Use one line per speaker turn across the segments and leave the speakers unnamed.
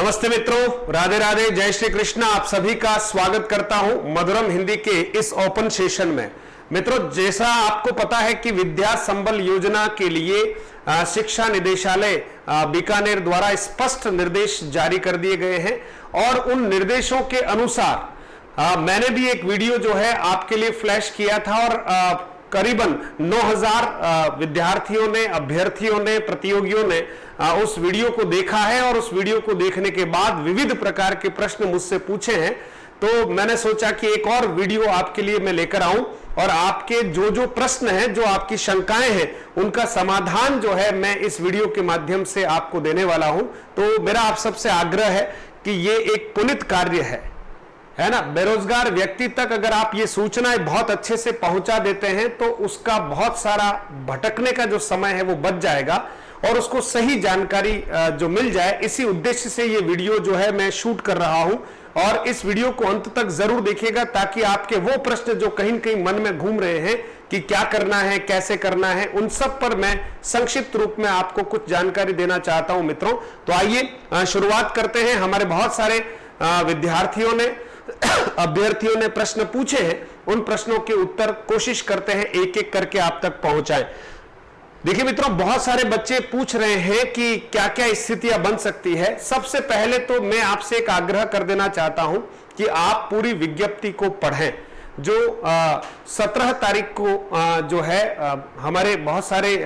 नमस्ते मित्रों, राधे राधे, जय श्री कृष्ण। आप सभी का स्वागत करता हूं मधुरम हिंदी के इस ओपन सेशन में। मित्रों, जैसा आपको पता है कि विद्या संबल योजना के लिए शिक्षा निदेशालय बीकानेर द्वारा स्पष्ट निर्देश जारी कर दिए गए हैं और उन निर्देशों के अनुसार मैंने भी एक वीडियो जो है आपके लिए फ्लैश किया था और करीबन 9000 विद्यार्थियों ने, अभ्यर्थियों ने, प्रतियोगियों ने उस वीडियो को देखा है और उस वीडियो को देखने के बाद विविध प्रकार के प्रश्न मुझसे पूछे हैं। तो मैंने सोचा कि एक और वीडियो आपके लिए मैं लेकर आऊं और आपके जो प्रश्न हैं, जो आपकी शंकाएं हैं, उनका समाधान जो है मैं इस वीडियो के माध्यम से आपको देने वाला हूं। तो मेरा आप सबसे आग्रह है कि ये एक पुनीत कार्य है ना। बेरोजगार व्यक्ति तक अगर आप ये सूचनाएं बहुत अच्छे से पहुंचा देते हैं तो उसका बहुत सारा भटकने का जो समय है वो बच जाएगा और उसको सही जानकारी जो मिल जाए, इसी उद्देश्य से ये वीडियो जो है मैं शूट कर रहा हूं। और इस वीडियो को अंत तक जरूर देखिएगा ताकि आपके वो प्रश्न जो कहीं न कहीं मन में घूम रहे हैं कि क्या करना है, कैसे करना है, उन सब पर मैं संक्षिप्त रूप में आपको कुछ जानकारी देना चाहता हूं मित्रों। तो आइए शुरुआत करते हैं। हमारे बहुत सारे विद्यार्थियों ने, अभ्यर्थियों ने प्रश्न पूछे हैं, उन प्रश्नों के उत्तर कोशिश करते हैं एक एक करके आप तक पहुंचाएं। देखिए मित्रों, बहुत सारे बच्चे पूछ रहे हैं कि क्या क्या स्थितियां बन सकती है। सबसे पहले तो मैं आपसे एक आग्रह कर देना चाहता हूं कि आप पूरी विज्ञप्ति को पढ़ें जो 17 तारीख को जो है हमारे बहुत सारे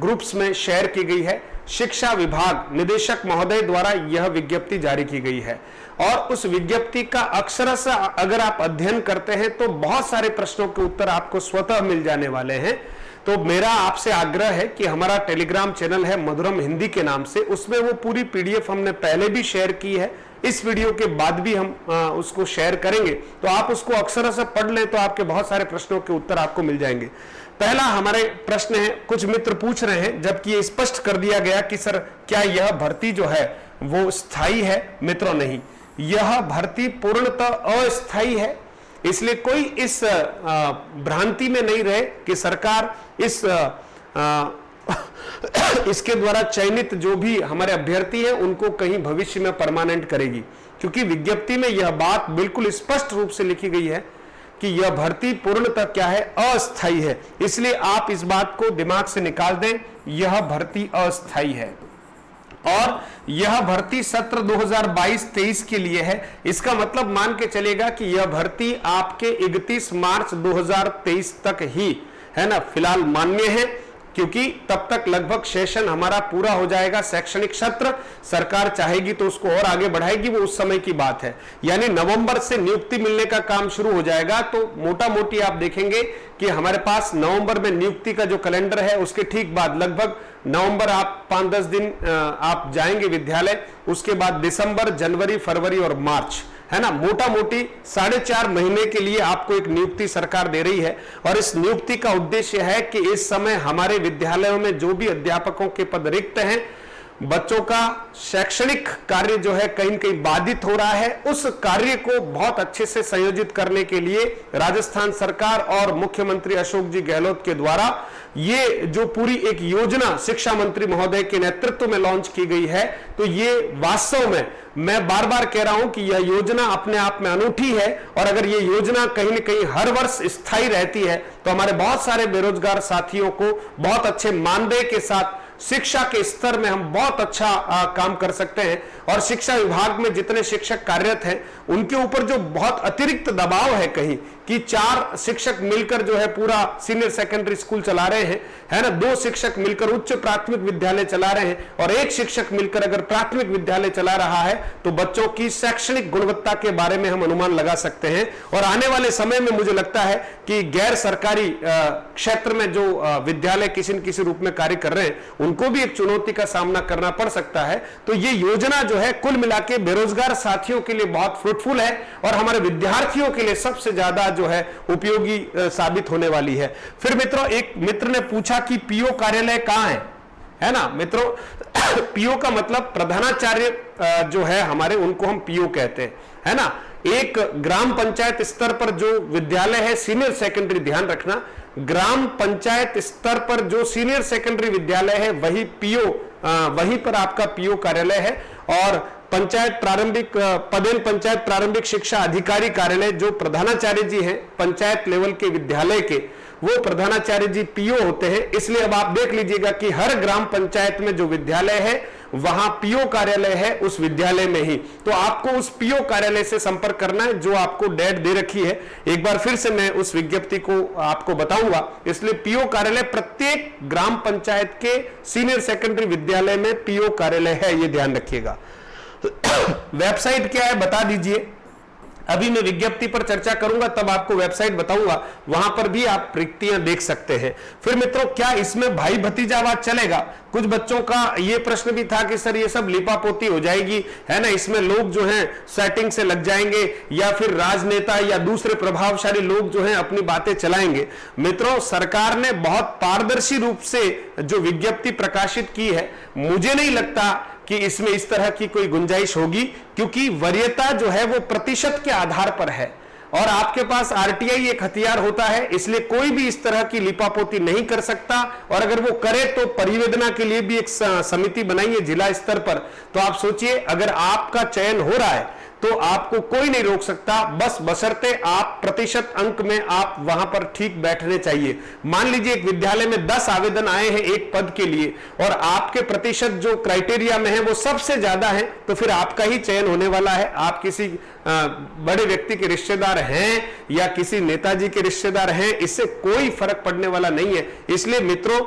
ग्रुप्स में शेयर की गई है। शिक्षा विभाग निदेशक महोदय द्वारा यह विज्ञप्ति जारी की गई है और उस विज्ञप्ति का अक्षरशः अगर आप अध्ययन करते हैं तो बहुत सारे प्रश्नों के उत्तर आपको स्वतः मिल जाने वाले हैं। तो मेरा आपसे आग्रह है कि हमारा टेलीग्राम चैनल है मधुरम हिंदी के नाम से, उसमें वो पूरी पीडीएफ हमने पहले भी शेयर की है, इस वीडियो के बाद भी हम उसको शेयर करेंगे। तो आप उसको अक्षरशः पढ़ लें तो आपके बहुत सारे प्रश्नों के उत्तर आपको मिल जाएंगे। पहला हमारे प्रश्न है, कुछ मित्र पूछ रहे हैं जबकि ये स्पष्ट कर दिया गया कि सर क्या यह भर्ती जो है वो स्थायी है। मित्रों नहीं, यह भर्ती पूर्णतः अस्थायी है, इसलिए कोई इस भ्रांति में नहीं रहे कि सरकार इसके द्वारा चयनित जो भी हमारे अभ्यर्थी हैं उनको कहीं भविष्य में परमानेंट करेगी, क्योंकि विज्ञप्ति में यह बात बिल्कुल स्पष्ट रूप से लिखी गई है कि यह भर्ती पूर्णतः क्या है, अस्थायी है। इसलिए आप इस बात को दिमाग से निकाल दें, यह भर्ती अस्थायी है और यह भर्ती सत्र 2022-23 के लिए है। इसका मतलब मान के चलेगा कि यह भर्ती आपके 31 मार्च 2023 तक ही है ना फिलहाल मान्य है, क्योंकि तब तक लगभग सेशन हमारा पूरा हो जाएगा। शैक्षणिक सत्र सरकार चाहेगी तो उसको और आगे बढ़ाएगी, वो उस समय की बात है। यानी नवंबर से नियुक्ति मिलने का काम शुरू हो जाएगा। तो मोटा मोटी आप देखेंगे कि हमारे पास नवंबर में नियुक्ति का जो कैलेंडर है उसके ठीक बाद लगभग नवंबर आप 5-10 दिन आप जाएंगे विद्यालय, उसके बाद दिसंबर, जनवरी, फरवरी और मार्च, है ना, मोटा मोटी 4.5 महीने के लिए आपको एक नियुक्ति सरकार दे रही है। और इस नियुक्ति का उद्देश्य है कि इस समय हमारे विद्यालयों में जो भी अध्यापकों के पद रिक्त हैं, बच्चों का शैक्षणिक कार्य जो है कहीं न कहीं बाधित हो रहा है, उस कार्य को बहुत अच्छे से संयोजित करने के लिए राजस्थान सरकार और मुख्यमंत्री अशोक जी गहलोत के द्वारा ये जो पूरी एक योजना शिक्षा मंत्री महोदय के नेतृत्व में लॉन्च की गई है। तो ये वास्तव में मैं बार बार कह रहा हूं कि यह योजना अपने आप में अनूठी है और अगर ये योजना कहीं न कहीं हर वर्ष स्थायी रहती है तो हमारे बहुत सारे बेरोजगार साथियों को बहुत अच्छे मानदेय के साथ शिक्षा के स्तर में हम बहुत अच्छा काम कर सकते हैं। और शिक्षा विभाग में जितने शिक्षक कार्यरत हैं उनके ऊपर जो बहुत अतिरिक्त दबाव है कहीं कि 4 शिक्षक मिलकर जो है पूरा सीनियर सेकेंडरी स्कूल चला रहे हैं, है ना, 2 शिक्षक मिलकर उच्च प्राथमिक विद्यालय चला रहे हैं और 1 शिक्षक मिलकर अगर प्राथमिक विद्यालय चला रहा है तो बच्चों की शैक्षणिक गुणवत्ता के बारे में हम अनुमान लगा सकते हैं। और आने वाले समय में मुझे लगता है कि गैर सरकारी क्षेत्र में जो विद्यालय किसी न किसी रूप में कार्य कर रहे हैं उनको भी एक चुनौती का सामना करना पड़ सकता है। तो ये योजना जो है कुल मिला के बेरोजगार साथियों के लिए बहुत फ्रूटफुल है और हमारे विद्यार्थियों के लिए सबसे ज्यादा जो है उपयोगी साबित होने वाली है। फिर मित्रों, एक मित्र ने पूछा कि पीओ कार्यालय कहां है ना। मित्रों, पीओ का मतलब प्रधानाचार्य जो है हमारे, उनको हम पीओ कहते हैं, है ना। एक ग्राम पंचायत स्तर पर जो विद्यालय है सीनियर सेकेंडरी, ध्यान रखना, ग्राम पंचायत स्तर पर जो सीनियर सेकेंडरी विद्यालय है वही पीओ, वहीं पर आपका पीओ कार्यालय है। और पंचायत प्रारंभिक पदेन पंचायत प्रारंभिक शिक्षा अधिकारी कार्यालय, जो प्रधानाचार्य जी हैं पंचायत लेवल के विद्यालय के, वो प्रधानाचार्य जी पीओ होते हैं। इसलिए अब आप देख लीजिएगा कि हर ग्राम पंचायत में जो विद्यालय है वहां पीओ कार्यालय है, उस विद्यालय में ही। तो आपको उस पीओ कार्यालय से संपर्क करना है, जो आपको डेट दे रखी है। एक बार फिर से मैं उस विज्ञप्ति को आपको बताऊंगा। इसलिए पीओ कार्यालय प्रत्येक ग्राम पंचायत के सीनियर सेकेंडरी विद्यालय में पीओ कार्यालय है, ये ध्यान रखिएगा। वेबसाइट क्या है बता दीजिए। अभी मैं विज्ञप्ति पर चर्चा करूंगा, तब आपको वेबसाइट बताऊंगा, वहां पर भी आप रिक्तियां देख सकते हैं। फिर मित्रों, क्या इसमें भाई भतीजावाद चलेगा? कुछ बच्चों का ये प्रश्न भी था कि सर ये सब लिपापोती हो जाएगी, है ना, इसमें लोग जो हैं सेटिंग से लग जाएंगे, या फिर राजनेता या दूसरे प्रभावशाली लोग जो हैं अपनी बातें चलाएंगे। मित्रों, सरकार ने बहुत पारदर्शी रूप से जो विज्ञप्ति प्रकाशित की है, मुझे नहीं लगता कि इसमें इस तरह की कोई गुंजाइश होगी, क्योंकि वरीयता जो है वो प्रतिशत के आधार पर है और आपके पास आरटीआई एक हथियार होता है। इसलिए कोई भी इस तरह की लिपापोती नहीं कर सकता, और अगर वो करे तो परिवेदना के लिए भी एक समिति बनाई है जिला स्तर पर। तो आप सोचिए, अगर आपका चयन हो रहा है तो आपको कोई नहीं रोक सकता, बस बशर्ते आप प्रतिशत अंक में आप वहां पर ठीक बैठने चाहिए। मान लीजिए एक विद्यालय में 10 आवेदन आए हैं एक पद के लिए, और आपके प्रतिशत जो क्राइटेरिया में है वो सबसे ज्यादा है, तो फिर आपका ही चयन होने वाला है। आप किसी बड़े व्यक्ति के रिश्तेदार हैं या किसी नेताजी के रिश्तेदार हैं, इससे कोई फर्क पड़ने वाला नहीं है। इसलिए मित्रों,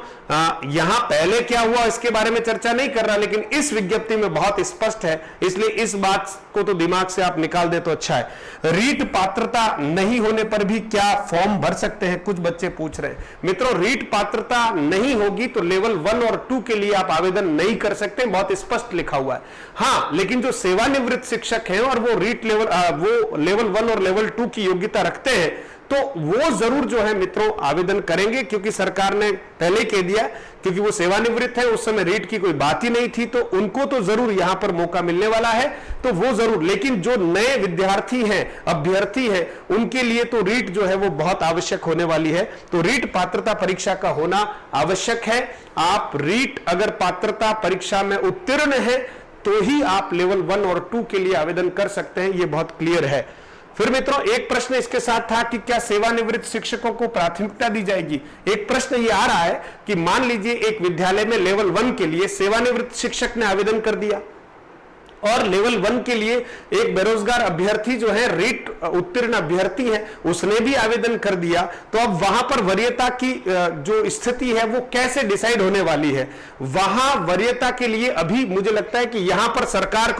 यहां पहले क्या हुआ इसके बारे में चर्चा नहीं कर रहा, लेकिन इस विज्ञप्ति में बहुत स्पष्ट है, इसलिए इस बात को तो दिमाग से आप निकाल दे तो अच्छा है। रीट पात्रता नहीं होने पर भी क्या फॉर्म भर सकते हैं, कुछ बच्चे पूछ रहे हैं। मित्रों, रीट पात्रता नहीं होगी तो लेवल 1 और 2 के लिए आप आवेदन नहीं कर सकते, बहुत स्पष्ट लिखा हुआ है। हाँ, लेकिन जो सेवानिवृत्त शिक्षक हैं और वो रीट लेवल वो लेवल 1 और लेवल 2 की योग्यता रखते हैं, तो वो जरूर जो है मित्रों आवेदन करेंगे, क्योंकि सरकार ने पहले कह दिया, क्योंकि वो सेवानिवृत्त है, उस समय रीट की कोई बात ही नहीं थी, तो उनको तो जरूर यहां पर मौका मिलने वाला है, तो वो जरूर। लेकिन जो नए विद्यार्थी हैं, अभ्यर्थी हैं, उनके लिए तो रीट जो है वो बहुत आवश्यक होने वाली है। तो रीट पात्रता परीक्षा का होना आवश्यक है। आप रीट अगर पात्रता परीक्षा में उत्तीर्ण है तो ही आप लेवल 1 और 2 के लिए आवेदन कर सकते हैं, यह बहुत क्लियर है। फिर मित्रों, एक प्रश्न इसके साथ था कि क्या सेवानिवृत्त शिक्षकों को प्राथमिकता दी जाएगी। एक प्रश्न ये आ रहा है कि मान लीजिए एक विद्यालय में लेवल 1 के लिए सेवानिवृत्त शिक्षक ने आवेदन कर दिया, और लेवल 1 के लिए एक बेरोजगार अभ्यर्थी जो है, रीट उत्तीर्ण अभ्यर्थी है, उसने भी आवेदन कर दिया, तो अब वहां पर वरीयता की जो स्थिति है वो कैसे डिसाइड होने वाली है। वहां वरीयता के लिए अभी मुझे लगता है कि यहां पर सरकार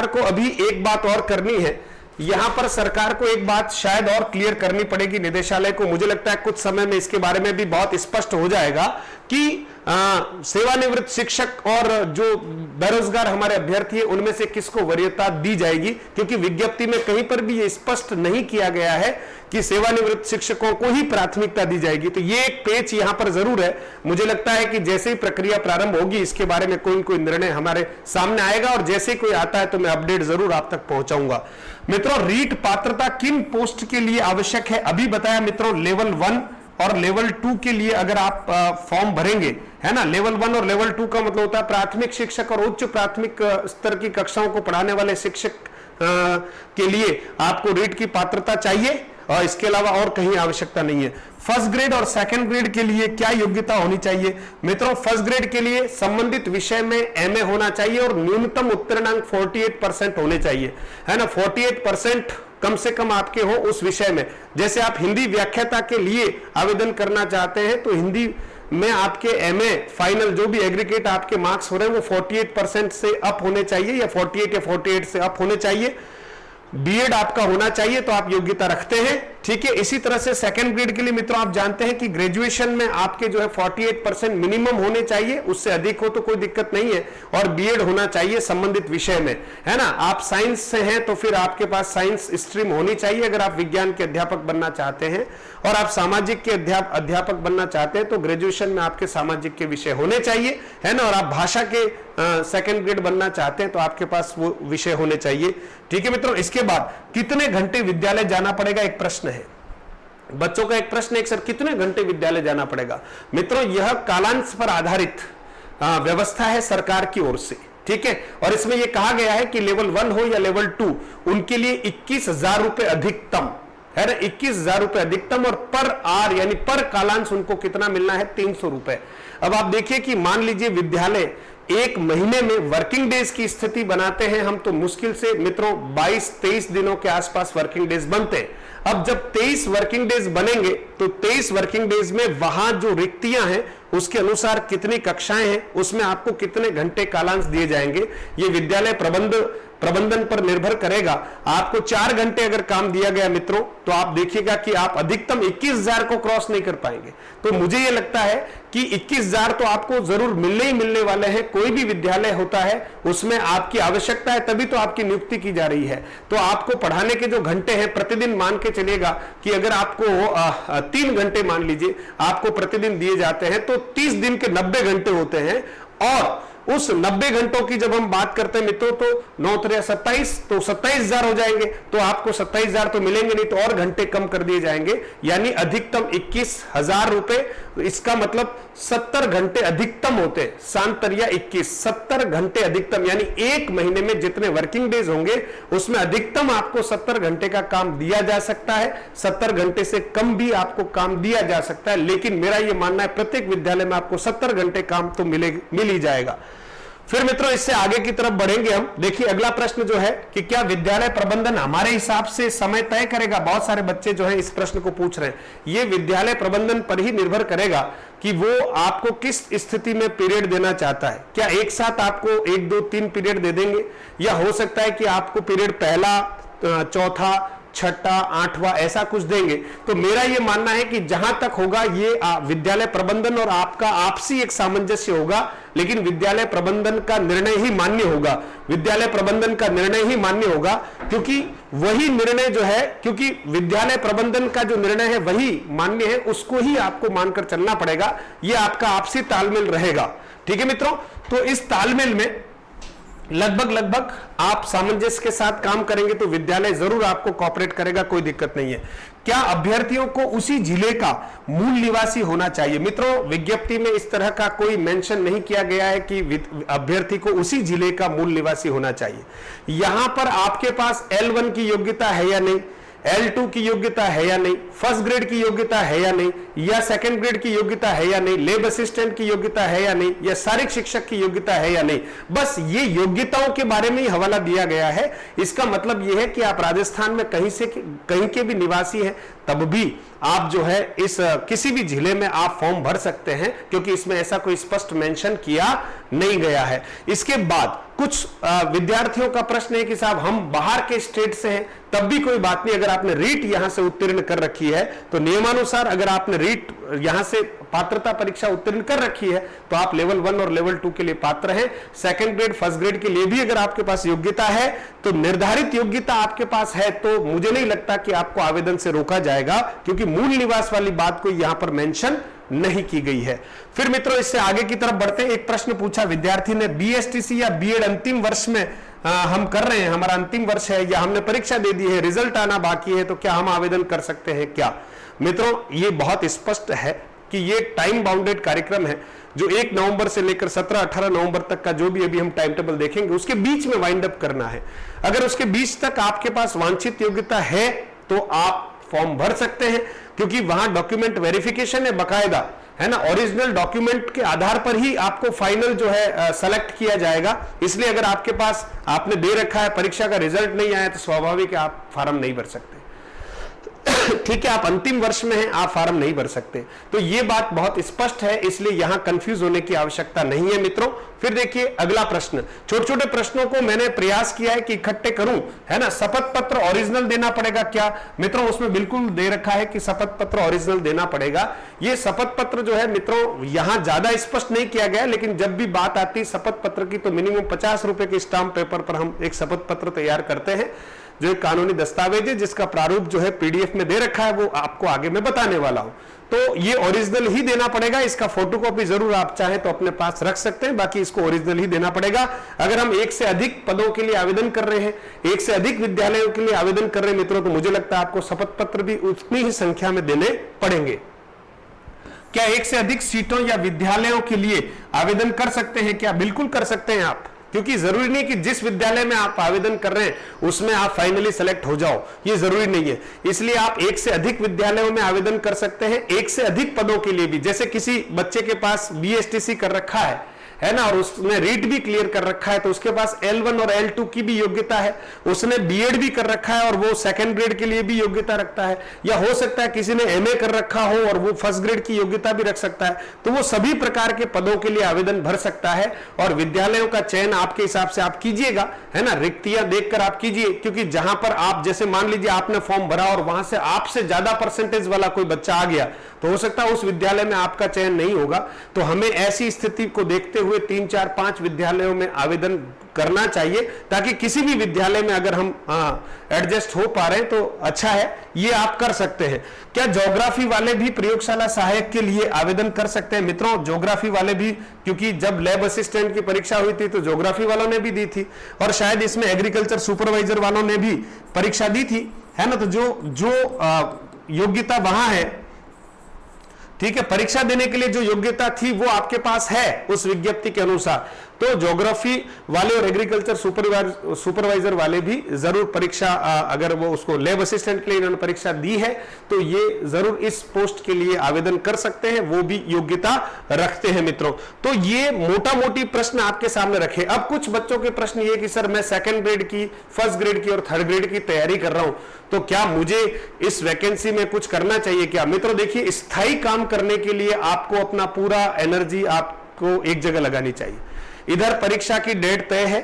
को अभी एक बात और करनी है। यहां पर सरकार को एक बात शायद और क्लियर करनी पड़ेगी निदेशालय को। मुझे लगता है कुछ समय में इसके बारे में भी बहुत स्पष्ट हो जाएगा कि सेवानिवृत्त शिक्षक और जो बेरोजगार हमारे अभ्यर्थी है उनमें से किसको वरीयता दी जाएगी, क्योंकि विज्ञप्ति में कहीं पर भी ये स्पष्ट नहीं किया गया है कि सेवानिवृत्त शिक्षकों को ही प्राथमिकता दी जाएगी। तो ये एक पेच यहां पर जरूर है। मुझे लगता है कि जैसे ही प्रक्रिया प्रारंभ होगी इसके बारे में कोई न कोई निर्णय हमारे सामने आएगा, और जैसे ही कोई आता है तो मैं अपडेट जरूर आप तक पहुंचाऊंगा। मित्रों, रीट पात्रता किन पोस्ट के लिए आवश्यक है अभी बताया मित्रों। लेवल 1 और लेवल 2 के लिए अगर आप फॉर्म भरेंगे, है ना, लेवल 1 और लेवल 2 का मतलब होता है प्राथमिक शिक्षक और उच्च प्राथमिक स्तर की कक्षाओं को पढ़ाने वाले शिक्षक के लिए आपको रीट की पात्रता चाहिए, और इसके अलावा और कहीं आवश्यकता नहीं है। फर्स्ट ग्रेड और सेकंड ग्रेड के लिए क्या योग्यता होनी चाहिए मित्रों? फर्स्ट ग्रेड के लिए संबंधित विषय में एमए होना चाहिए और न्यूनतम उत्तीर्णांक 48% होने चाहिए, है ना। 48% कम से कम आपके हो उस विषय में। जैसे आप हिंदी व्याख्याता के लिए आवेदन करना चाहते हैं तो हिंदी में आपके एमए फाइनल जो भी एग्रीगेट आपके मार्क्स हो रहे हैं वो 48% से अप होने चाहिए, या 48 या 48 से अप होने चाहिए। बीएड आपका होना चाहिए तो आप योग्यता रखते हैं, ठीक है। इसी तरह से सेकंड ग्रेड के लिए मित्रों आप जानते हैं कि ग्रेजुएशन में आपके जो है 48% मिनिमम होने चाहिए, उससे अधिक हो तो कोई दिक्कत नहीं है, और बीएड होना चाहिए संबंधित विषय में, है ना। आप साइंस से हैं तो फिर आपके पास साइंस स्ट्रीम होनी चाहिए अगर आप विज्ञान के अध्यापक बनना चाहते हैं, और आप सामाजिक के अध्यापक बनना चाहते हैं तो ग्रेजुएशन में आपके सामाजिक के विषय होने चाहिए, है ना। और आप भाषा के सेकंड ग्रेड बनना चाहते हैं तो आपके पास वो विषय होने चाहिए, ठीक है मित्रों। इसके बाद कितने घंटे विद्यालय जाना पड़ेगा, एक प्रश्न है बच्चों का। एक प्रश्न है सर कितने घंटे विद्यालय जाना पड़ेगा। मित्रों, यह कालांश पर आधारित व्यवस्था है सरकार की ओर से, ठीक है। और इसमें यह कहा गया है कि लेवल 1 हो या लेवल 2, उनके लिए 21,000 रुपए अधिकतम है ना, 21,000 रुपए अधिकतम, और पर आर यानी पर कालांश उनको कितना मिलना है, 300 रुपए। अब आप देखिए कि मान लीजिए विद्यालय एक महीने में वर्किंग डेज की स्थिति बनाते हैं हम, तो मुश्किल से मित्रों 22-23 दिनों के आसपास वर्किंग डेज बनते हैं। अब जब 23 वर्किंग डेज बनेंगे तो 23 वर्किंग डेज में वहां जो रिक्तियां हैं उसके अनुसार कितनी कक्षाएं हैं, उसमें आपको कितने घंटे कालांश दिए जाएंगे, ये विद्यालय प्रबंधन पर निर्भर करेगा। आपको 4 घंटे अगर काम दिया गया मित्रों, तो आप देखिएगा कि आप अधिकतम 21,000 को क्रॉस नहीं कर पाएंगे। तो मुझे यह लगता है कि 21,000 तो आपको जरूर मिलने ही मिलने वाले हैं। कोई भी विद्यालय होता है उसमें आपकी आवश्यकता है, तभी तो आपकी नियुक्ति की जा रही है। तो आपको पढ़ाने के जो घंटे हैं प्रतिदिन, मान के चलिएगा कि अगर आपको 3 घंटे मान लीजिए आपको प्रतिदिन दिए जाते हैं, तो 30 दिन के 90 घंटे होते हैं। और उस 90 घंटों की जब हम बात करते हैं मित्रों, तो 9 27, तो 27,000 हो जाएंगे। तो आपको 27,000 तो मिलेंगे नहीं, तो और घंटे कम कर दिए जाएंगे, यानी अधिकतम 21,000 रुपए। इसका मतलब 70 घंटे अधिकतम होते हैं, सांतरिया 21, 70 घंटे अधिकतम, यानी एक महीने में जितने वर्किंग डेज होंगे उसमें अधिकतम आपको 70 घंटे का काम दिया जा सकता है। 70 घंटे से कम भी आपको काम दिया जा सकता है, लेकिन मेरा यह मानना है प्रत्येक विद्यालय में आपको 70 घंटे काम तो मिल ही जाएगा। फिर मित्रों इससे आगे की तरफ बढ़ेंगे हम। देखिए अगला प्रश्न जो है कि क्या विद्यालय प्रबंधन हमारे हिसाब से समय तय करेगा। बहुत सारे बच्चे जो है इस प्रश्न को पूछ रहे हैं। ये विद्यालय प्रबंधन पर ही निर्भर करेगा कि वो आपको किस स्थिति में पीरियड देना चाहता है। क्या एक साथ आपको 1 2 3 पीरियड दे देंगे, या हो सकता है कि आपको पीरियड पहला, चौथा, छठा, 8वां ऐसा कुछ देंगे। तो मेरा यह मानना है कि जहां तक होगा ये विद्यालय प्रबंधन और आपका आपसी एक सामंजस्य होगा, लेकिन विद्यालय प्रबंधन का निर्णय ही मान्य होगा। विद्यालय प्रबंधन का निर्णय ही मान्य होगा, क्योंकि वही निर्णय जो है, क्योंकि विद्यालय प्रबंधन का जो निर्णय है वही मान्य है, उसको ही आपको मानकर चलना पड़ेगा। यह आपका आपसी तालमेल रहेगा। ठीक है मित्रों, तो इस तालमेल में लगभग आप सामंजस्य के साथ काम करेंगे तो विद्यालय जरूर आपको कोऑपरेट करेगा, कोई दिक्कत नहीं है। क्या अभ्यर्थियों को उसी जिले का मूल निवासी होना चाहिए। मित्रों विज्ञप्ति में इस तरह का कोई मेंशन नहीं किया गया है कि अभ्यर्थी को उसी जिले का मूल निवासी होना चाहिए। यहां पर आपके पास L1 की योग्यता है या नहीं, L2 की योग्यता है या नहीं, फर्स्ट ग्रेड की योग्यता है या नहीं, या सेकंड ग्रेड की योग्यता है या नहीं, लैब असिस्टेंट की योग्यता है या नहीं, या शारीरिक शिक्षक की योग्यता है या नहीं, बस ये योग्यताओं के बारे में ही हवाला दिया गया है। इसका मतलब यह है कि आप राजस्थान में कहीं के भी निवासी हैं, तब भी आप जो है इस किसी भी जिले में आप फॉर्म भर सकते हैं, क्योंकि इसमें ऐसा कोई स्पष्ट मेंशन किया नहीं गया है। इसके बाद कुछ विद्यार्थियों का प्रश्न है कि साहब हम बाहर के स्टेट से हैं, तब भी कोई बात नहीं। अगर आपने रीट यहां से उत्तीर्ण कर रखी है तो नियमानुसार अगर आपने रीट यहां से पात्रता परीक्षा उत्तीर्ण कर रखी है तो आप लेवल 1 और लेवल 2 के लिए पात्र हैं। सेकंड ग्रेड, फर्स्ट ग्रेड के लिए भी अगर आपके पास योग्यता है, तो निर्धारित योग्यता आपके पास है, तो मुझे नहीं लगता कि आपको आवेदन से रोका जाएगा, क्योंकि मूल निवास वाली बात को यहां पर मेंशन नहीं की गई है। फिर मित्रों इससे आगे की तरफ बढ़ते हैं। एक प्रश्न पूछा विद्यार्थी ने, बीएसटीसी या बीएड अंतिम वर्ष में हम कर रहे हैं, हमारा अंतिम वर्ष है या हमने परीक्षा दे दी है, रिजल्ट आना बाकी है, तो क्या हम आवेदन कर सकते हैं क्या। मित्रों ये बहुत स्पष्ट है कि ये टाइम बाउंडेड कार्यक्रम है, जो 1 नवंबर से लेकर 17-18 नवंबर तक का जो भी अभी हम टाइम टेबल देखेंगे उसके बीच में वाइंड अप करना है। अगर उसके बीच तक आपके पास वांछित योग्यता है तो आप फॉर्म भर सकते हैं, क्योंकि वहां डॉक्यूमेंट वेरिफिकेशन है बकायदा, है ना। ओरिजिनल डॉक्यूमेंट के आधार पर ही आपको फाइनल जो है सेलेक्ट किया जाएगा। इसलिए अगर आपके पास आपने दे रखा है, परीक्षा का रिजल्ट नहीं आया, तो स्वाभाविक है आप फॉर्म नहीं भर सकते। ठीक है, आप अंतिम वर्ष में हैं, आप फॉर्म नहीं भर सकते। तो ये बात बहुत स्पष्ट है, इसलिए यहां कंफ्यूज होने की आवश्यकता नहीं है मित्रों। फिर देखिए अगला प्रश्न, छोटे छोटे प्रश्नों को मैंने प्रयास किया है कि इकट्ठे करूं, है ना। शपथ पत्र ओरिजिनल देना पड़ेगा क्या। मित्रों उसमें बिल्कुल दे रखा है कि शपथ पत्र ओरिजिनल देना पड़ेगा। ये शपथ पत्र जो है मित्रों यहां ज्यादा स्पष्ट नहीं किया गया, लेकिन जब भी बात आती है शपथ पत्र की, तो मिनिमम 50 रुपए के स्टाम्प पेपर पर हम एक शपथ पत्र तैयार करते हैं, जो एक कानूनी दस्तावेज है, जिसका प्रारूप जो है पीडीएफ में दे रखा है, वो आपको आगे मैं बताने वाला हूं। तो ये ओरिजिनल ही देना पड़ेगा। इसका फोटोकॉपी जरूर आप चाहें तो अपने पास रख सकते हैं, बाकी इसको ओरिजिनल ही देना पड़ेगा। अगर हम 1 से अधिक पदों के लिए आवेदन कर रहे हैं, 1 से अधिक विद्यालयों के लिए आवेदन कर रहे हैं मित्रों, तो मुझे लगता है आपको शपथ पत्र भी उतनी ही संख्या में देने पड़ेंगे। क्या 1 से अधिक सीटों या विद्यालयों के लिए आवेदन कर सकते हैं क्या। बिल्कुल कर सकते हैं आप। क्योंकि जरूरी नहीं कि जिस विद्यालय में आप आवेदन कर रहे हैं उसमें आप फाइनली सेलेक्ट हो जाओ, ये जरूरी नहीं है। इसलिए आप एक से अधिक विद्यालयों में आवेदन कर सकते हैं, एक से अधिक पदों के लिए भी। जैसे किसी बच्चे के पास BSTC कर रखा है ना, और उसने रीट भी क्लियर कर रखा है, तो उसके पास L1 और L2 की भी योग्यता है, उसने B.Ed भी कर रखा है और वो सेकंड ग्रेड के लिए भी योग्यता रखता है, या हो सकता है किसी ने MA कर रखा हो और वो फर्स्ट ग्रेड की योग्यता भी रख सकता है। तो वो सभी प्रकार के पदों के लिए आवेदन भर सकता है और विद्यालयों का चयन आपके हिसाब से आप कीजिएगा, है ना, रिक्तियां देखकर आप कीजिए। क्योंकि जहां पर आप, जैसे मान लीजिए आपने फॉर्म भरा और वहां से आपसे ज्यादा परसेंटेज वाला कोई बच्चा आ गया, तो हो सकता है उस विद्यालय में आपका चयन नहीं होगा। तो हमें ऐसी स्थिति को देखते हुए 3, 4, 5 विद्यालयों में आवेदन करना चाहिए, ताकि किसी भी विद्यालय में अगर हम एडजस्ट हो पा रहे हैं तो अच्छा है, ये आप कर सकते हैं। क्या ज्योग्राफी वाले भी प्रयोगशाला सहायक के लिए आवेदन कर सकते हैं? मित्रों, ज्योग्राफी वाले भी, क्योंकि जब लैब असिस्टेंट की परीक्षा हुई थी तो ज्योग्राफी वालों ने भी दी थी, और शायद इसमें एग्रीकल्चर सुपरवाइजर वालों ने भी परीक्षा दी थी, है ना। तो जो योग्यता वहां है, ठीक है, परीक्षा देने के लिए जो योग्यता थी वो आपके पास है उस विज्ञप्ति के अनुसार, तो ज्योग्राफी वाले और एग्रीकल्चर सुपरवाइजर वाले भी जरूर परीक्षा, अगर वो उसको लैब असिस्टेंट के लिए इन्होंने परीक्षा दी है तो ये जरूर इस पोस्ट के लिए आवेदन कर सकते हैं, वो भी योग्यता रखते हैं मित्रों। तो ये मोटा मोटी प्रश्न आपके सामने रखे। अब कुछ बच्चों के प्रश्न ये कि सर मैं सेकंड ग्रेड की, फर्स्ट ग्रेड की और थर्ड ग्रेड की तैयारी कर रहा हूं, तो क्या मुझे इस वैकेंसी में कुछ करना चाहिए क्या? मित्रों देखिए, स्थायी काम करने के लिए आपको अपना पूरा एनर्जी आपको एक जगह लगानी चाहिए। इधर परीक्षा की डेट तय है,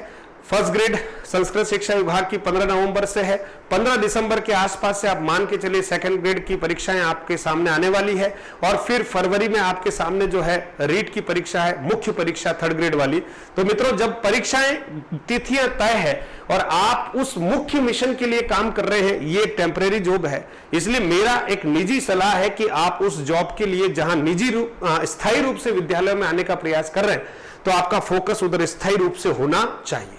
फर्स्ट ग्रेड संस्कृत शिक्षा विभाग की 15 नवंबर से है, 15 दिसंबर के आसपास से आप मान के चलिए सेकंड ग्रेड की परीक्षाएं आपके सामने आने वाली है, और फिर फरवरी में आपके सामने जो है रीट की परीक्षा है, मुख्य परीक्षा थर्ड ग्रेड वाली। तो मित्रों, जब परीक्षाएं तिथियां तय है और आप उस मुख्य मिशन के लिए काम कर रहे हैं, ये टेम्परेरी जॉब है, इसलिए मेरा एक निजी सलाह है कि आप उस जॉब के लिए जहां स्थायी रूप से विद्यालय में आने का प्रयास कर रहे हैं, तो आपका फोकस उधर स्थायी रूप से होना चाहिए,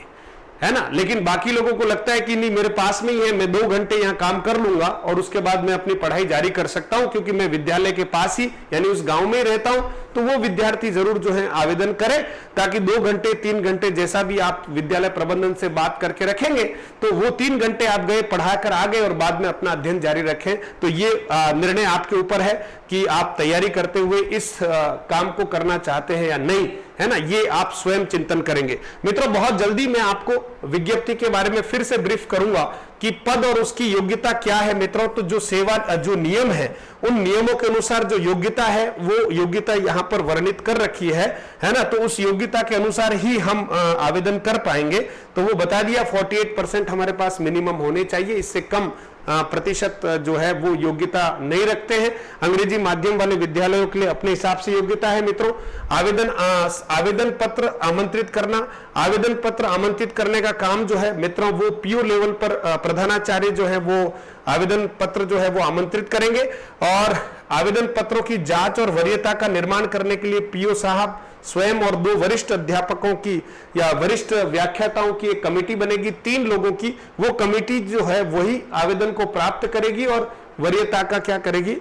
है ना। लेकिन बाकी लोगों को लगता है कि नहीं, मेरे पास में ही है, मैं 2 घंटे यहां काम कर लूंगा और उसके बाद मैं अपनी पढ़ाई जारी कर सकता हूं, क्योंकि मैं विद्यालय के पास ही यानी उस गांव में ही रहता हूं, तो वो विद्यार्थी जरूर जो है आवेदन करें, ताकि 2 घंटे 3 घंटे जैसा भी आप विद्यालय प्रबंधन से बात करके रखेंगे, तो वो 3 घंटे आप गए, पढ़ा कर आ गए और बाद में अपना अध्ययन जारी रखें। तो ये निर्णय आपके ऊपर है कि आप तैयारी करते हुए इस काम को करना चाहते हैं या नहीं, है ना, ये आप स्वयं चिंतन करेंगे। मित्रों, बहुत जल्दी मैं आपको विज्ञप्ति के बारे में फिर से ब्रीफ करूंगा कि पद और उसकी योग्यता क्या है। मित्रों, तो जो नियम है, उन नियमों के अनुसार जो योग्यता है वो योग्यता यहां पर वर्णित कर रखी है ना। तो उस योग्यता के अनुसार ही हम आवेदन कर पाएंगे। तो वो बता दिया 48% हमारे पास मिनिमम होने चाहिए, इससे कम प्रतिशत जो है वो योग्यता नहीं रखते हैं। अंग्रेजी माध्यम वाले विद्यालयों के लिए अपने हिसाब से योग्यता है। मित्रों, आवेदन पत्र आमंत्रित करना, आवेदन पत्र आमंत्रित करने का काम जो है मित्रों वो पीओ लेवल पर प्रधानाचार्य जो है वो आवेदन पत्र जो है वो आमंत्रित करेंगे, और आवेदन पत्रों की जांच और वरीयता का निर्माण करने के लिए पीओ साहब स्वयं और 2 वरिष्ठ अध्यापकों की या वरिष्ठ व्याख्याताओं की एक कमेटी बनेगी, 3 लोगों की। वो कमेटी जो है वही आवेदन को प्राप्त करेगी और वरीयता का क्या करेगी,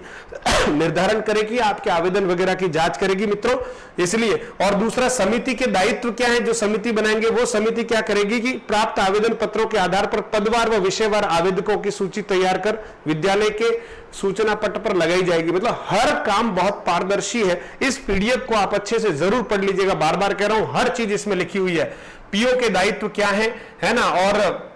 निर्धारण करेगी, आपके आवेदन वगैरह की जांच करेगी मित्रों। इसलिए, और दूसरा, समिति के दायित्व क्या है, जो समिति बनाएंगे वो समिति क्या करेगी कि प्राप्त आवेदन पत्रों के आधार पर पदवार व विषयवार आवेदकों की सूची तैयार कर विद्यालय के सूचना पट पर लगाई जाएगी। मतलब हर काम बहुत पारदर्शी है। इस पीडीएफ को आप अच्छे से जरूर पढ़ लीजिएगा, बार बार कह रहा हूं, हर चीज इसमें लिखी हुई है। पीओ के दायित्व क्या है ना, और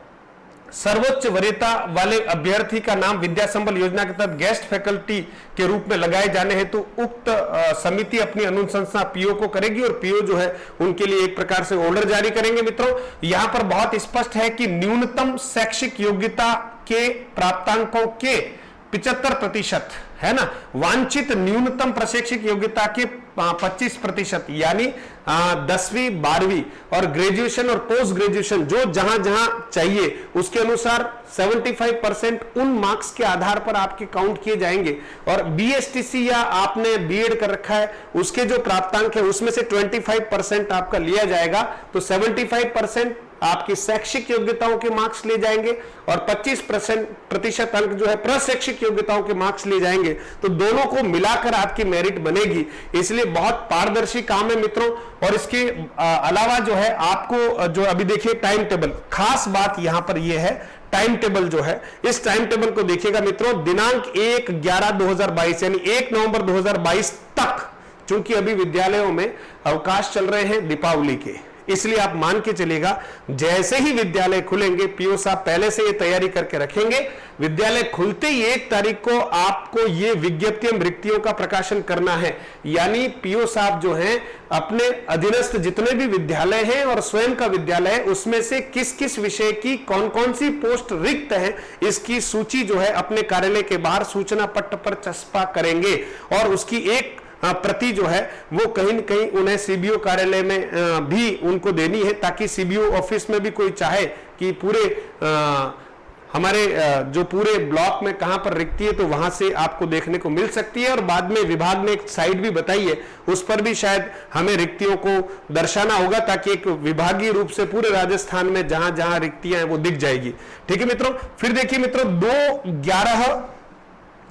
सर्वोच्च वरीयता वाले अभ्यर्थी का नाम विद्या संबल योजना के तहत गेस्ट फैकल्टी के रूप में लगाए जाने हेतु उक्त समिति अपनी अनुशंसा पीओ को करेगी, और पीओ जो है उनके लिए एक प्रकार से ऑर्डर जारी करेंगे। मित्रों, यहां पर बहुत स्पष्ट है कि न्यूनतम शैक्षिक योग्यता के प्राप्तांकों के 75%, है ना, वांछित न्यूनतम प्रशैक्षिक योग्यता के 25%, यानी 10वीं 12वीं और ग्रेजुएशन और पोस्ट ग्रेजुएशन जो जहां जहां चाहिए उसके अनुसार 75% उन मार्क्स के आधार पर आपके काउंट किए जाएंगे। और बीएसटीसी या आपने बीएड कर रखा है उसके जो प्राप्तांक है उसमें से 25% आपका लिया जाएगा। तो 75% आपकी शैक्षिक योग्यताओं के मार्क्स ले जाएंगे और 25% अंक जो है प्रशैक्षिक योग्यताओं के मार्क्स ले जाएंगे, तो दोनों को मिलाकर आपकी मेरिट बनेगी। इसलिए बहुत पारदर्शी काम है मित्रों। और इसके अलावा जो है आपको जो अभी देखिए टाइम टेबल, खास बात यहां पर यह है टाइम टेबल जो है, इस टाइम टेबल को देखिएगा मित्रों, दिनांक 1/11/2022 यानी 1 नवंबर 2022 तक, चूंकि अभी विद्यालयों में अवकाश चल रहे हैं दीपावली के, इसलिए आप मान के चलेगा जैसे ही विद्यालय खुलेंगे, पीओ साहब पहले से ये तैयारी करके रखेंगे, विद्यालय खुलते ही 1 तारीख को आपको ये विज्ञप्ति एवं रिक्तियों का प्रकाशन करना है। यानी पीओ साहब जो हैं अपने अधीनस्थ जितने भी विद्यालय हैं और स्वयं का विद्यालय है, उसमें से किस किस विषय की कौन कौन सी पोस्ट रिक्त है, इसकी सूची जो है अपने कार्यालय के बाहर सूचना पट्ट पर चस्पा करेंगे और उसकी एक प्रति जो है वो कहीं न कहीं उन्हें सीबीओ कार्यालय में भी उनको देनी है, ताकि सीबीओ ऑफिस में भी कोई चाहे कि पूरे हमारे जो पूरे ब्लॉक में कहां पर रिक्ति है तो वहां से आपको देखने को मिल सकती है। और बाद में विभाग ने एक साइट भी बताई है, उस पर भी शायद हमें रिक्तियों को दर्शाना होगा, ताकि एक विभागीय रूप से पूरे राजस्थान में जहां जहां रिक्तियां हैं वो दिख जाएगी। ठीक है मित्रों। फिर देखिए मित्रों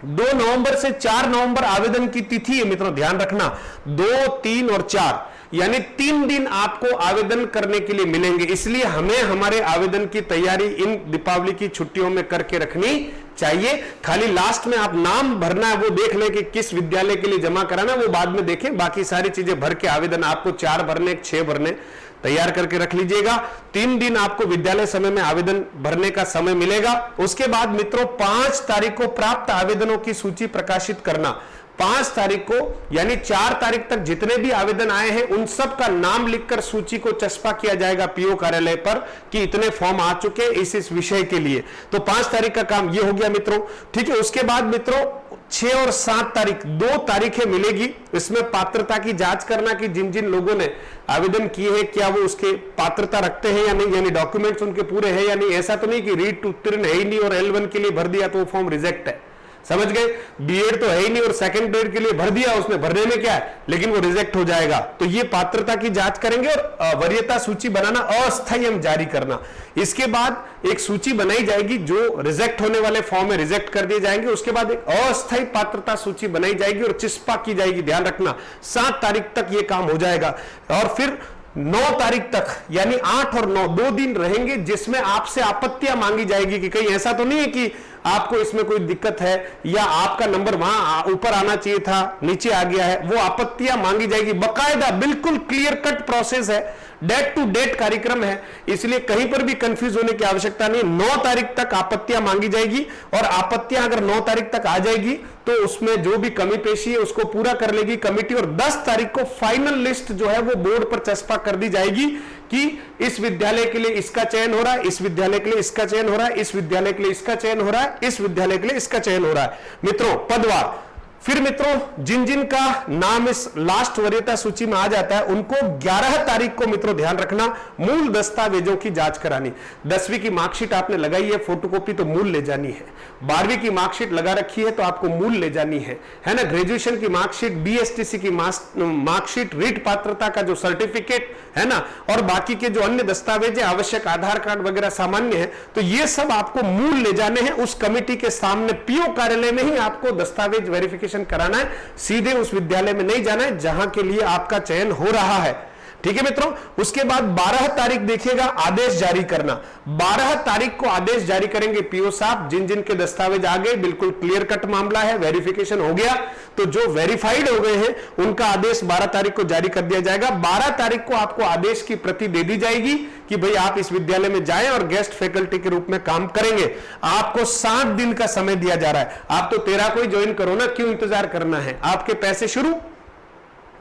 2 नवंबर से 4 नवंबर आवेदन की तिथि है मित्रों, ध्यान रखना 2, 3 और 4 यानी 3 दिन आपको आवेदन करने के लिए मिलेंगे। इसलिए हमें हमारे आवेदन की तैयारी इन दीपावली की छुट्टियों में करके रखनी चाहिए। खाली लास्ट में आप नाम भरना है वो देख लें कि किस विद्यालय के लिए जमा कराना, वो बाद में देखें। बाकी सारी चीजें भर के आवेदन आपको 4 भरने 6 भरने तैयार करके रख लीजिएगा। 3 दिन आपको विद्यालय समय में आवेदन भरने का समय मिलेगा। उसके बाद मित्रों 5 तारीख को प्राप्त आवेदनों की सूची प्रकाशित करना। 5 तारीख को यानी 4 तारीख तक जितने भी आवेदन आए हैं उन सब का नाम लिखकर सूची को चस्पा किया जाएगा पीओ कार्यालय पर कि इतने फॉर्म आ चुके इस विषय के लिए। तो 5 तारीख का काम ये हो गया मित्रों। ठीक है। उसके बाद मित्रों 6 और 7 तारीख 2 तारीखें मिलेगी। इसमें पात्रता की जांच करना कि जिन जिन लोगों ने आवेदन किए हैं क्या वो उसके पात्रता रखते हैं या नहीं, यानी डॉक्यूमेंट्स उनके पूरे हैं या नहीं। ऐसा तो नहीं कि रीट उत्तीर्ण है ही नहीं और L1 के लिए भर दिया तो वो फॉर्म रिजेक्ट है, समझ गए। बीएड तो है ही नहीं और सेकंड ग्रेड के लिए भर दिया, उसमें भरने में क्या है लेकिन वो रिजेक्ट हो जाएगा। तो ये पात्रता की जांच करेंगे और वरीयता सूची बनाना अस्थायी एवं जारी करना। इसके बाद एक सूची बनाई जाएगी, जो रिजेक्ट होने वाले फॉर्म में रिजेक्ट कर दिए जाएंगे। उसके बाद एक अस्थायी पात्रता सूची बनाई जाएगी और चिस्पा की जाएगी। ध्यान रखना 7 तारीख तक ये काम हो जाएगा। और फिर 9 तारीख तक यानी 8 और 9 2 दिन रहेंगे जिसमें आपसे आपत्तियां मांगी जाएगी कि कहीं ऐसा तो नहीं है कि आपको इसमें कोई दिक्कत है या आपका नंबर वहां ऊपर आना चाहिए था नीचे आ गया है। वो आपत्तियां मांगी जाएगी। बकायदा बिल्कुल क्लियर कट प्रोसेस है, डेट टू डेट कार्यक्रम है, इसलिए कहीं पर भी कंफ्यूज होने की आवश्यकता नहीं। 9 तारीख तक आपत्तियां मांगी जाएगी और आपत्तियां अगर 9 तारीख तक आ जाएगी तो उसमें जो भी कमी पेशी है उसको पूरा कर लेगी कमेटी। और 10 तारीख को फाइनल लिस्ट जो है वो बोर्ड पर चस्पा कर दी जाएगी कि इस विद्यालय के लिए इसका चयन हो रहा है, इस विद्यालय के लिए इसका चयन हो रहा है, इस विद्यालय के लिए इसका चयन हो रहा है, इस विद्यालय के लिए इसका चयन हो रहा है मित्रों पदवार। फिर मित्रों जिन जिन का नाम इस लास्ट वरीयता सूची में आ जाता है उनको 11 तारीख को मित्रों ध्यान रखना मूल दस्तावेजों की जांच करानी। 10वीं की मार्कशीट आपने लगाई है फोटोकॉपी तो मूल ले जानी है। 12वीं की मार्कशीट लगा रखी है तो आपको मूल ले जानी है ना। ग्रेजुएशन की मार्कशीट, बीएसटीसी की मार्कशीट, रीट पात्रता का जो सर्टिफिकेट है ना, और बाकी के जो अन्य दस्तावेज है आवश्यक आधार कार्ड वगैरह सामान्य है, तो ये सब आपको मूल ले जाने हैं। उस कमेटी के सामने पीओ कार्यालय में ही आपको दस्तावेज वेरिफिकेशन कराना है। सीधे उस विद्यालय में नहीं जाना है जहां के लिए आपका चयन हो रहा है। ठीक है मित्रों। उसके बाद 12 तारीख देखिएगा आदेश जारी करना। 12 तारीख को आदेश जारी करेंगे पीओ साहब। जिन जिन के दस्तावेज आ गए बिल्कुल क्लियर कट मामला है, वेरिफिकेशन हो गया, तो जो वेरीफाइड हो गए हैं उनका आदेश 12 तारीख को जारी कर दिया जाएगा। 12 तारीख को आपको आदेश की प्रति दे दी जाएगी कि भाई आप इस विद्यालय में जाएं और गेस्ट फैकल्टी के रूप में काम करेंगे। आपको 60 दिन का समय दिया जा रहा है। आप तो 13 को ही ज्वाइन करो ना, क्यों इंतजार करना है। आपके पैसे शुरू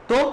तो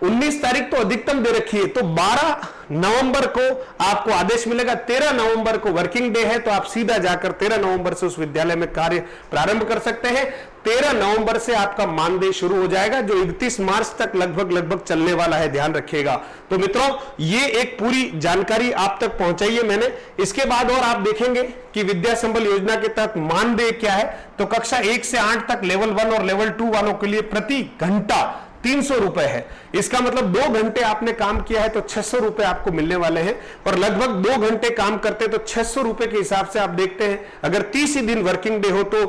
19 तारीख तो अधिकतम दे रखी है, तो 12 नवंबर को आपको आदेश मिलेगा। 13 नवंबर को वर्किंग डे है तो आप सीधा जाकर 13 नवंबर से उस विद्यालय में कार्य प्रारंभ कर सकते हैं। 13 नवंबर से आपका मानदेय शुरू हो जाएगा जो 31 मार्च तक लगभग चलने वाला है, ध्यान रखिएगा। तो मित्रों ये एक पूरी जानकारी आप तक पहुंचाई है मैंने। इसके बाद और आप देखेंगे कि विद्या संबल योजना के तहत मानदेय क्या है। तो कक्षा 1 से 8 तक लेवल 1 और लेवल 2 वालों के लिए प्रति घंटा 300 रुपए है। इसका मतलब 2 घंटे आपने काम किया है तो 600 रुपए आपको मिलने वाले हैं, और लगभग 2 घंटे काम करते तो 600 रुपए के हिसाब से आप देखते हैं, अगर 30 ही दिन वर्किंग डे हो तो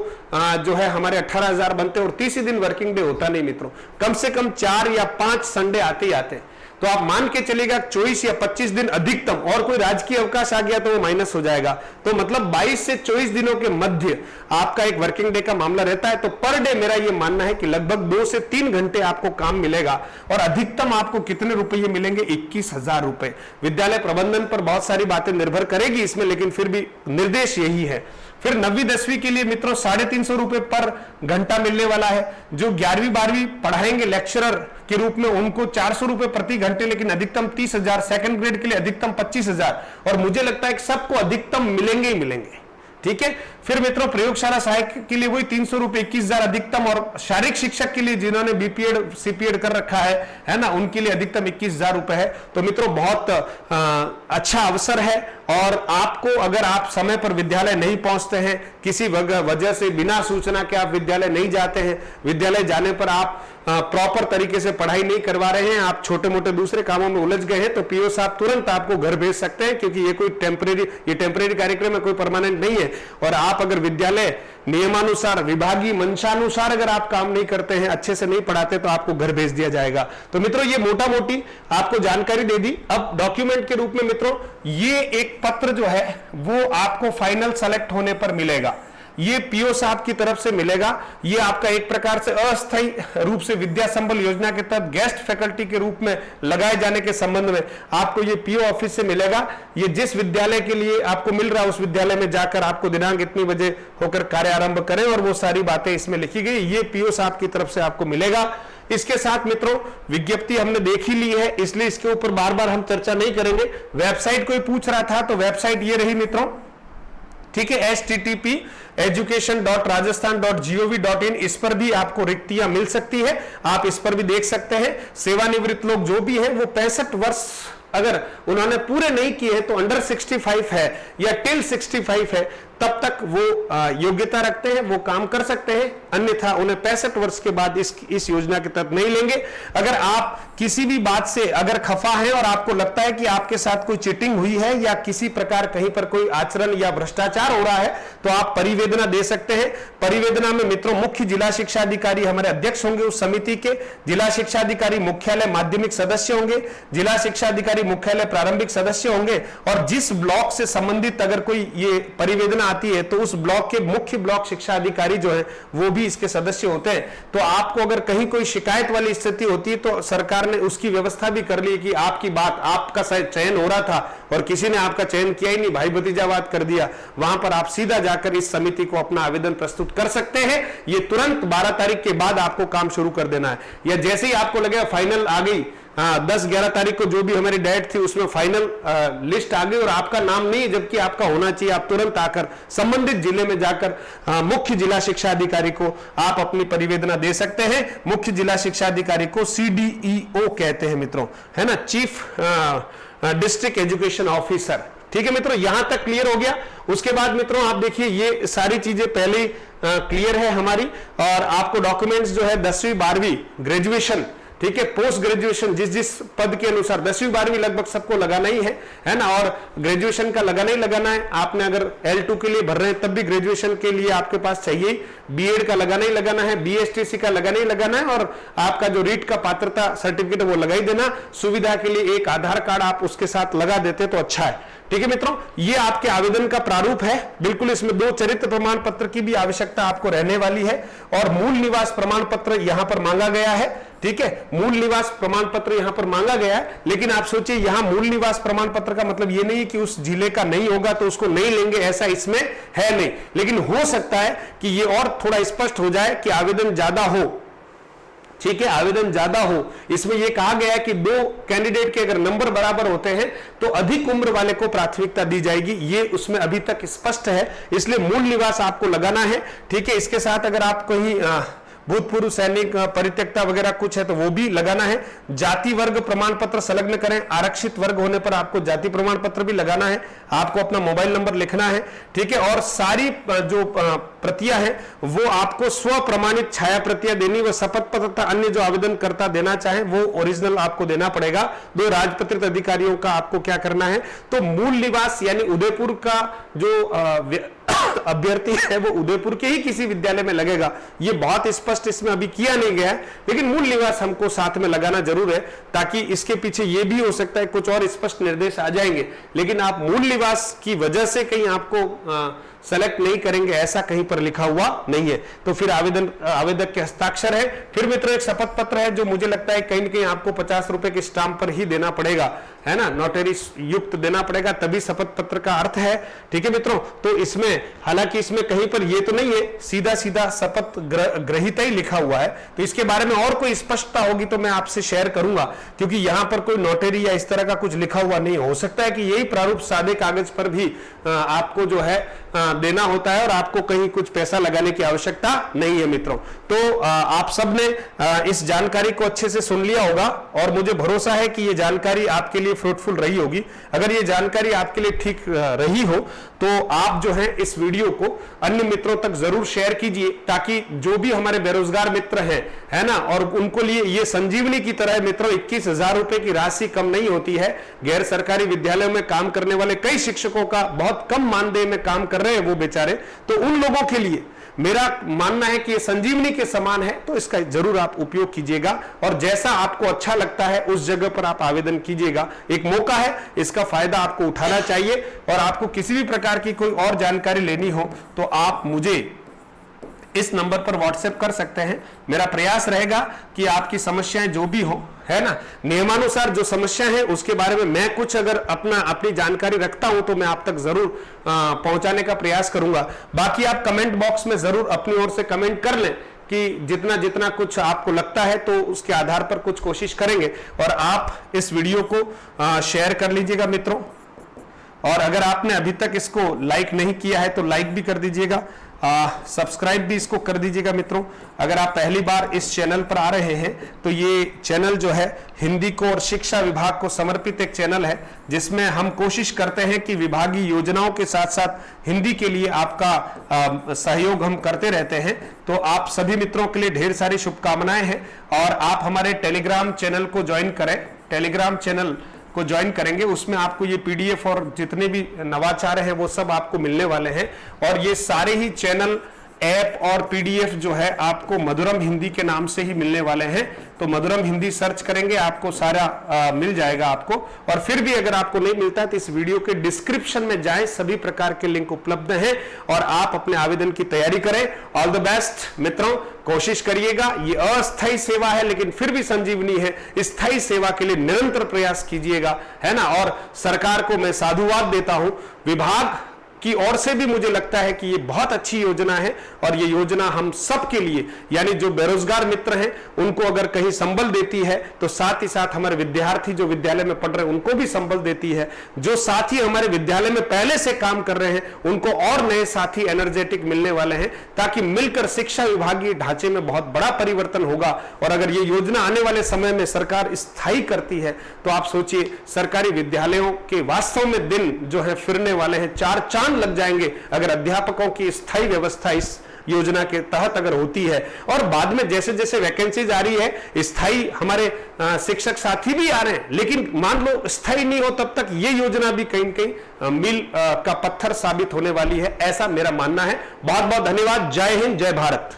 जो है हमारे 18,000 बनते, और 30 ही दिन वर्किंग डे होता नहीं मित्रों, कम से कम 4 या 5 संडे आते ही आते हैं। तो आप मान के चलेगा 24 या 25 दिन अधिकतम, और कोई राजकीय अवकाश आ गया तो वो माइनस हो जाएगा। तो मतलब 22 से 24 दिनों के मध्य आपका एक वर्किंग डे का मामला रहता है। तो पर डे मेरा ये मानना है कि लगभग 2 से 3 घंटे आपको काम मिलेगा, और अधिकतम आपको कितने रुपये मिलेंगे? 21,000 रुपए। विद्यालय प्रबंधन पर बहुत सारी बातें निर्भर करेगी इसमें, लेकिन फिर भी निर्देश यही है। फिर 9वीं 10वीं के लिए मित्रों 350 रुपए पर घंटा मिलने वाला है। जो 11वीं 12वीं पढ़ाएंगे लेक्चरर के रूप में उनको 400 रुपए प्रति घंटे, लेकिन अधिकतम 30,000। सेकंड ग्रेड के लिए अधिकतम 25,000, और मुझे लगता है कि सबको अधिकतम मिलेंगे ही मिलेंगे। ठीक है। फिर मित्रों प्रयोगशाला सहायक के लिए वही 300 रुपए, 21,000 अधिकतम, और शारीरिक शिक्षक के लिए जिन्होंने बीपीएड सीपीएड कर रखा है ना, उनके लिए अधिकतम 21,000 रुपए है। तो मित्रों बहुत अच्छा अवसर है, और आपको अगर आप समय पर विद्यालय नहीं पहुंचते हैं, किसी वजह से बिना सूचना के आप विद्यालय नहीं जाते हैं, विद्यालय जाने पर आप प्रॉपर तरीके से पढ़ाई नहीं करवा रहे हैं, आप छोटे मोटे दूसरे कामों में उलझ गए हैं, तो पीओ साहब तुरंत आपको घर भेज सकते हैं, क्योंकि ये कोई टेम्परेरी कार्यक्रम है, कोई परमानेंट नहीं है। और आप अगर विद्यालय नियमानुसार, विभागीय मंशानुसार अगर आप काम नहीं करते हैं, अच्छे से नहीं पढ़ाते, तो आपको घर भेज दिया जाएगा। तो मित्रों ये मोटा मोटी आपको जानकारी दे दी। अब डॉक्यूमेंट के रूप में मित्रों ये एक पत्र जो है वो आपको फाइनल सेलेक्ट होने पर मिलेगा, ये पीओ साहब की तरफ से मिलेगा। ये आपका एक प्रकार से अस्थायी रूप से विद्या संबल योजना के तहत गेस्ट फैकल्टी के रूप में लगाए जाने के संबंध में आपको ये पीओ ऑफिस से मिलेगा। ये जिस विद्यालय के लिए आपको मिल रहा है उस विद्यालय में जाकर आपको दिनांक इतनी बजे होकर कार्य आरंभ करें, और वो सारी बातें इसमें लिखी गई, ये पीओ साहब की तरफ से आपको मिलेगा। इसके साथ मित्रों विज्ञप्ति हमने देख ही ली है, इसलिए इसके ऊपर बार बार हम चर्चा नहीं करेंगे। वेबसाइट कोई पूछ रहा था तो वेबसाइट ये रही मित्रों, ठीक है, http://education.rajasthan.gov.in। इस पर भी आपको रिक्तियां मिल सकती है, आप इस पर भी देख सकते हैं। सेवानिवृत्त लोग जो भी हैं वो 65 वर्ष अगर उन्होंने पूरे नहीं किए हैं तो अंडर 65 है या टिल 65 है, तब तक वो योग्यता रखते हैं, वो काम कर सकते हैं। अन्यथा उन्हें 65 वर्ष के बाद इस योजना के तहत नहीं लेंगे। अगर आप किसी भी बात से अगर खफा है और आपको लगता है कि आपके साथ कोई चीटिंग हुई है या किसी प्रकार कहीं पर कोई आचरण या भ्रष्टाचार हो रहा है, तो आप परिवेदना दे सकते हैं। परिवेदना में मित्रों मुख्य जिला शिक्षा अधिकारी हमारे अध्यक्ष होंगे उस समिति के, जिला शिक्षा अधिकारी मुख्यालय माध्यमिक सदस्य होंगे, जिला शिक्षा अधिकारी मुख्यालय प्रारंभिक सदस्य होंगे, और जिस ब्लॉक से संबंधित अगर कोई ये परिवेदना आती है तो उस ब्लॉक के मुख्य ब्लॉक शिक्षा अधिकारी जो है वो भी इसके सदस्य होते हैं। तो आपको अगर कहीं कोई शिकायत वाली स्थिति होती है तो सरकार ने उसकी व्यवस्था भी कर ली कि आपकी बात, आपका चयन हो रहा था और किसी ने आपका चयन किया ही नहीं, भाई भतीजावाद कर दिया, वहां पर आप सीधा जाकर इस समिति को अपना आवेदन प्रस्तुत कर सकते हैं। ये तुरंत 12 तारीख के बाद आपको काम शुरू कर देना है, या जैसे ही आपको लगेगा फाइनल आ गई, 10-11 तारीख को जो भी हमारी डेट थी उसमें फाइनल लिस्ट आ गई और आपका नाम नहीं है जबकि आपका होना चाहिए, आप तुरंत आकर संबंधित जिले में जाकर मुख्य जिला शिक्षा अधिकारी को आप अपनी परिवेदना दे सकते हैं। मुख्य जिला शिक्षा अधिकारी को CDEO कहते हैं मित्रों, है ना, चीफ डिस्ट्रिक्ट एजुकेशन ऑफिसर। ठीक है मित्रों, यहां तक क्लियर हो गया। उसके बाद मित्रों आप देखिए ये सारी चीजें पहले क्लियर है हमारी, और आपको डॉक्यूमेंट्स जो है 10वीं 12वीं ग्रेजुएशन, ठीक है, पोस्ट ग्रेजुएशन जिस पद के अनुसार 10वीं 12वीं लगभग सबको लगाना ही है ना, और ग्रेजुएशन का लगाना ही लगाना है। आपने अगर L2 के लिए भर रहे हैं तब भी ग्रेजुएशन के लिए आपके पास चाहिए, बीएड का लगाना ही लगाना है, BSTC का लगाना ही लगाना है, और आपका जो रीट का पात्रता सर्टिफिकेट है वो लगा ही देना। सुविधा के लिए एक आधार कार्ड आप उसके साथ लगा देते तो अच्छा है। ठीक है मित्रों, ये आपके आवेदन का प्रारूप है। बिल्कुल इसमें 2 चरित्र प्रमाण पत्र की भी आवश्यकता आपको रहने वाली है, और मूल निवास प्रमाण पत्र यहां पर मांगा गया है। ठीक है, मूल निवास प्रमाण पत्र यहां पर मांगा गया है, लेकिन आप सोचिए यहां मूल निवास प्रमाण पत्र का मतलब ये नहीं कि उस जिले का नहीं होगा तो उसको नहीं लेंगे, ऐसा इसमें है नहीं। लेकिन हो सकता है कि ये और थोड़ा स्पष्ट हो जाए कि आवेदन ज्यादा हो। ठीक है, आवेदन ज्यादा हो, इसमें यह कहा गया है कि 2 कैंडिडेट के अगर नंबर बराबर होते हैं तो अधिक उम्र वाले को प्राथमिकता दी जाएगी, ये उसमें अभी तक स्पष्ट है, इसलिए मूल निवास आपको लगाना है। ठीक है, इसके साथ अगर आप कहीं भूतपूर्व सैनिक, परित्यक्ता वगैरह कुछ है तो वो भी लगाना है। जाति वर्ग प्रमाण पत्र संलग्न करें, आरक्षित वर्ग होने पर आपको जाति प्रमाण पत्र भी लगाना है, आपको अपना मोबाइल नंबर लिखना है, ठीक है। और सारी जो प्रतियां हैं वो आपको स्व प्रमाणित छाया प्रतियां देनी, वो शपथ पत्र तथा अन्य जो आवेदन करता देना चाहे वो ओरिजिनल आपको देना पड़ेगा। 2 राजपत्रित अधिकारियों का आपको क्या करना है, तो मूल निवास यानी उदयपुर का जो अभ्यर्थी है वो उदयपुर के ही किसी विद्यालय में लगेगा, ये बहुत स्पष्ट इसमें अभी किया नहीं गया है, लेकिन मूल निवास हमको साथ में लगाना जरूर है, ताकि इसके पीछे ये भी हो सकता है कुछ और स्पष्ट निर्देश आ जाएंगे, लेकिन आप मूल निवास की वजह से कहीं आपको सेलेक्ट नहीं करेंगे ऐसा कहीं पर लिखा हुआ नहीं है। तो फिर आवेदक के हस्ताक्षर है। फिर मित्रों एक शपथ पत्र है जो मुझे लगता है कहीं न कहीं आपको 50 रुपए के स्टाम्प पर ही देना पड़ेगा, है ना, नोटरी युक्त देना पड़ेगा, तभी शपथ पत्र का अर्थ है, ठीक है मित्रों। तो इसमें हालांकि इसमें कहीं पर ये तो नहीं है, सीधा सीधा शपथ ग्रहीता ही लिखा हुआ है, तो इसके बारे में और कोई स्पष्टता होगी तो मैं आपसे शेयर करूंगा, क्योंकि यहां पर कोई नोटरी या इस तरह का कुछ लिखा हुआ नहीं। हो सकता है कि यही प्रारूप सादे कागज पर भी आपको जो है देना होता है और आपको कहीं कुछ पैसा लगाने की आवश्यकता नहीं है मित्रों। तो आप सबने इस जानकारी को अच्छे से सुन लिया होगा और मुझे भरोसा है कि ये जानकारी आपके लिए फ्रूटफुल रही होगी। अगर ये जानकारी आपके लिए ठीक रही हो तो आप जो है इस वीडियो को अन्य मित्रों तक जरूर शेयर कीजिए, ताकि जो भी हमारे बेरोजगार मित्र हैं, है ना, और उनको लिए ये संजीवनी की तरह मित्रों 21,000 रुपए की राशि कम नहीं होती है। गैर सरकारी विद्यालयों में काम करने वाले कई शिक्षकों का बहुत कम मानदेय में काम कर रहे हैं वो बेचारे, तो उन लोगों के लिए मेरा मानना है कि ये संजीवनी के समान है, तो इसका जरूर आप उपयोग कीजिएगा और जैसा आपको अच्छा लगता है उस जगह पर आप आवेदन कीजिएगा। एक मौका है, इसका फायदा आपको उठाना चाहिए। और आपको किसी भी प्रकार की कोई और जानकारी लेनी हो तो आप मुझे इस नंबर पर व्हाट्सएप कर सकते हैं। मेरा प्रयास रहेगा कि आपकी समस्याएं जो भी हो, है ना, नियमानुसार जो समस्या है उसके बारे में मैं कुछ अगर अपनी जानकारी रखता हूं तो मैं आप तक जरूर पहुंचाने का प्रयास करूंगा। बाकी आप कमेंट बॉक्स में जरूर अपनी ओर से कमेंट कर लें कि जितना जितना कुछ आपको लगता है तो उसके आधार पर कुछ कोशिश करेंगे। और आप इस वीडियो को शेयर कर लीजिएगा मित्रों, और अगर आपने अभी तक इसको लाइक नहीं किया है तो लाइक भी कर दीजिएगा, सब्सक्राइब भी इसको कर दीजिएगा मित्रों। अगर आप पहली बार इस चैनल पर आ रहे हैं तो ये चैनल जो है हिंदी को और शिक्षा विभाग को समर्पित एक चैनल है, जिसमें हम कोशिश करते हैं कि विभागीय योजनाओं के साथ साथ हिंदी के लिए आपका सहयोग हम करते रहते हैं। तो आप सभी मित्रों के लिए ढेर सारी शुभकामनाएं हैं और आप हमारे टेलीग्राम चैनल को ज्वाइन करें। टेलीग्राम चैनल को ज्वाइन करेंगे, उसमें आपको ये पीडीएफ और जितने भी नवाचार हैं वो सब आपको मिलने वाले हैं। और ये सारे ही चैनल, ऐप और पीडीएफ जो है आपको मधुरम हिंदी के नाम से ही मिलने वाले हैं। तो मधुरम हिंदी सर्च करेंगे आपको सारा मिल जाएगा आपको। और फिर भी अगर आपको नहीं मिलता है तो इस वीडियो के डिस्क्रिप्शन में जाएं, सभी प्रकार के लिंक उपलब्ध हैं और आप अपने आवेदन की तैयारी करें। ऑल द बेस्ट मित्रों, कोशिश करिएगा। ये अस्थायी सेवा है लेकिन फिर भी संजीवनी है, स्थायी सेवा के लिए निरंतर प्रयास कीजिएगा, है ना। और सरकार को मैं साधुवाद देता हूं, विभाग की ओर से भी मुझे लगता है कि ये बहुत अच्छी योजना है और ये योजना हम सब के लिए, यानी जो बेरोजगार मित्र हैं उनको अगर कहीं संबल देती है तो साथ ही साथ हमारे विद्यार्थी जो विद्यालय में पढ़ रहे हैं उनको भी संबल देती है। जो साथी हमारे विद्यालय में पहले से काम कर रहे हैं उनको और नए साथी एनर्जेटिक मिलने वाले हैं, ताकि मिलकर शिक्षा विभागीय ढांचे में बहुत बड़ा परिवर्तन होगा। और अगर ये योजना आने वाले समय में सरकार स्थायी करती है तो आप सोचिए सरकारी विद्यालयों के वास्तव में दिन जो है फिरने वाले हैं, 4 चांद लग जाएंगे अगर अध्यापकों की स्थायी व्यवस्था इस योजना के तहत अगर होती है। और बाद में जैसे जैसे वैकेंसीज आ रही है, स्थायी हमारे शिक्षक साथी भी आ रहे हैं, लेकिन मान लो स्थायी नहीं हो तब तक ये योजना भी कहीं कहीं मील का पत्थर साबित होने वाली है, ऐसा मेरा मानना है। बहुत बहुत धन्यवाद। जय हिंद, जय भारत।